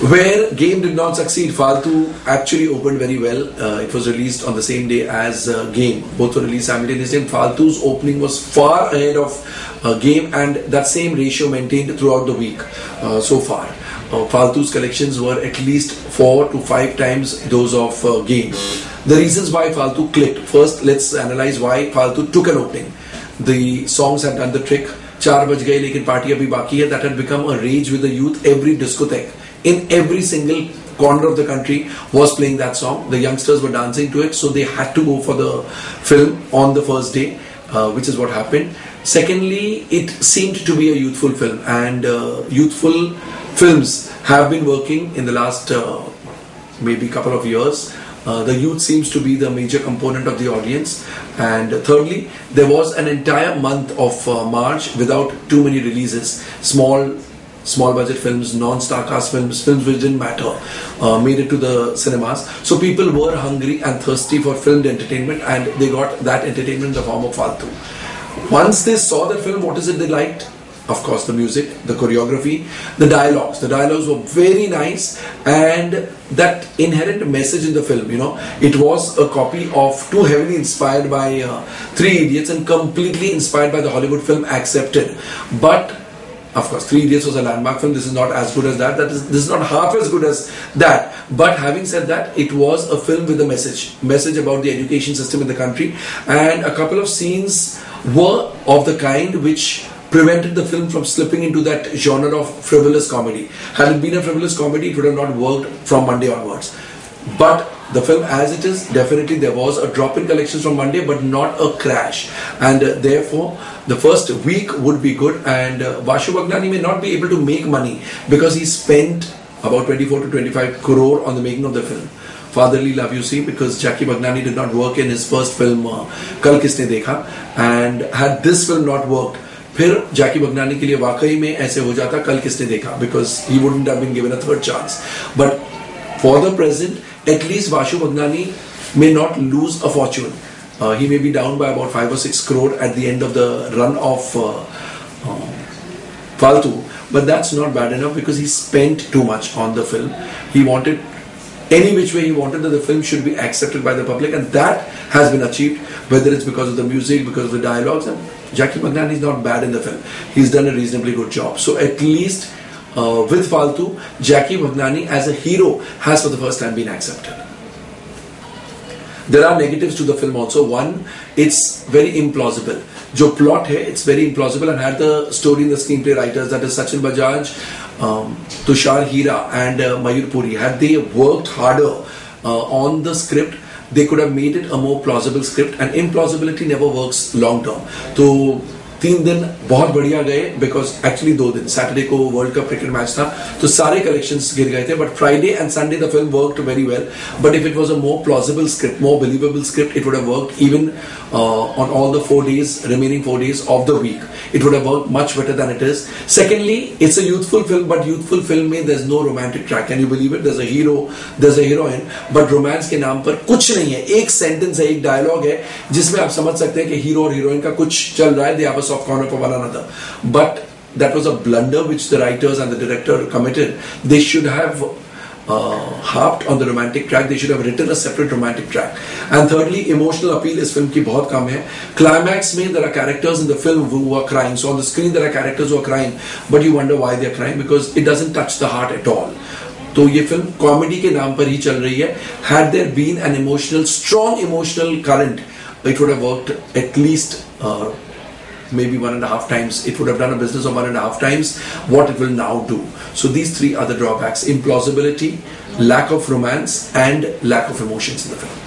Where Game did not succeed, FALTU actually opened very well. It was released on the same day as Game. Both were released simultaneously, and FALTU's opening was far ahead of Game, and that same ratio maintained throughout the week so far. FALTU's collections were at least 4 to 5 times those of Game. The reasons why FALTU clicked. First, let's analyze why FALTU took an opening. The songs had done the trick. Char, gaye, lekin abhi, baaki hai. That had become a rage with the youth. Every discotheque in every single corner of the country was playing that song. The youngsters were dancing to it, so they had to go for the film on the first day, which is what happened. Secondly, it seemed to be a youthful film, and youthful films have been working in the last maybe couple of years. The youth seems to be the major component of the audience. And thirdly, there was an entire month of March without too many releases. Small budget films, non-star cast films which didn't matter, made it to the cinemas. So people were hungry and thirsty for filmed entertainment, and they got that entertainment in the form of FALTU. Once they saw that film, what is it they liked? Of course, the music, the choreography, the dialogues. The dialogues were very nice, and that inherent message in the film, it was a copy of, too heavily inspired by Three Idiots and completely inspired by the Hollywood film Accepted. But of course, Three Idiots was a landmark film. This is not as good as that. This is not half as good as that. But having said that, it was a film with a message about the education system in the country, and a couple of scenes were of the kind which prevented the film from slipping into that genre of frivolous comedy. Had it been a frivolous comedy, it would have not worked from Monday onwards. But the film as it is, definitely there was a drop in collections from Monday, but not a crash. And therefore, the first week would be good, and Vashu Bhagnani may not be able to make money because he spent about 24 to 25 crore on the making of the film. Fatherly Love You See, because Jackie Bhagnani did not work in his first film, Kal Kisne Dekha, and had this film not worked, फिर जैकी बगनानी के लिए वाकई में ऐसे हो जाता कल किसने देखा, because he wouldn't have been given a third chance. But for the present, at least Vashu Bhagnani may not lose a fortune. He may be down by about 5 or 6 crore at the end of the run of FALTU, but that's not bad enough because he spent too much on the film. He wanted, any which way he wanted, that the film should be accepted by the public, and that has been achieved, whether it's because of the music, because of the dialogues. And Jackie Bhagnani is not bad in the film. He's done a reasonably good job. So at least with FALTU, Jackie Bhagnani as a hero has for the first time been accepted. There are negatives to the film also. One, it's very implausible. Jo plot hai, it's very implausible, and had the story and the screenplay writers, that is Sachin Bajaj, Tushar Hira and Mayur Puri, had they worked harder on the script, they could have made it a more plausible script, and implausibility never works long term. So 3 दिन बहुत बढ़िया गए, because actually 2 दिन, Saturday को World Cup cricket match था, तो सारे collections गिर गए थे, but Friday and Sunday the film worked very well. But if it was a more plausible script, more believable script, it would have worked even on all the remaining 4 days of the week. It would have worked much better than it is. Secondly, it's a youthful film, but youthful film में there's no romantic track. Can you believe it? There's a hero, there's a heroine, but romance के नाम पर कुछ नहीं है. एक sentence है, एक dialogue है, जिसमें आप समझ सकते हैं कि hero और heroine का कुछ चल रहा है, they have a soft corner for one another. But that was a blunder which the writers and the director committed. They should have harped on the romantic track. They should have written a separate romantic track. And thirdly, emotional appeal is film की बहुत कम है. Climax में there are characters in the film who are crying. So on the screen there are characters who are crying, but you wonder why they are crying, because it doesn't touch the heart at all. तो ये film comedy के नाम पर ही चल रही है. Had there been an strong emotional current, it would have worked at least maybe 1.5 times. It would have done a business of 1.5 times what it will now do. So these 3 are the drawbacks: implausibility, lack of romance, and lack of emotions in the film.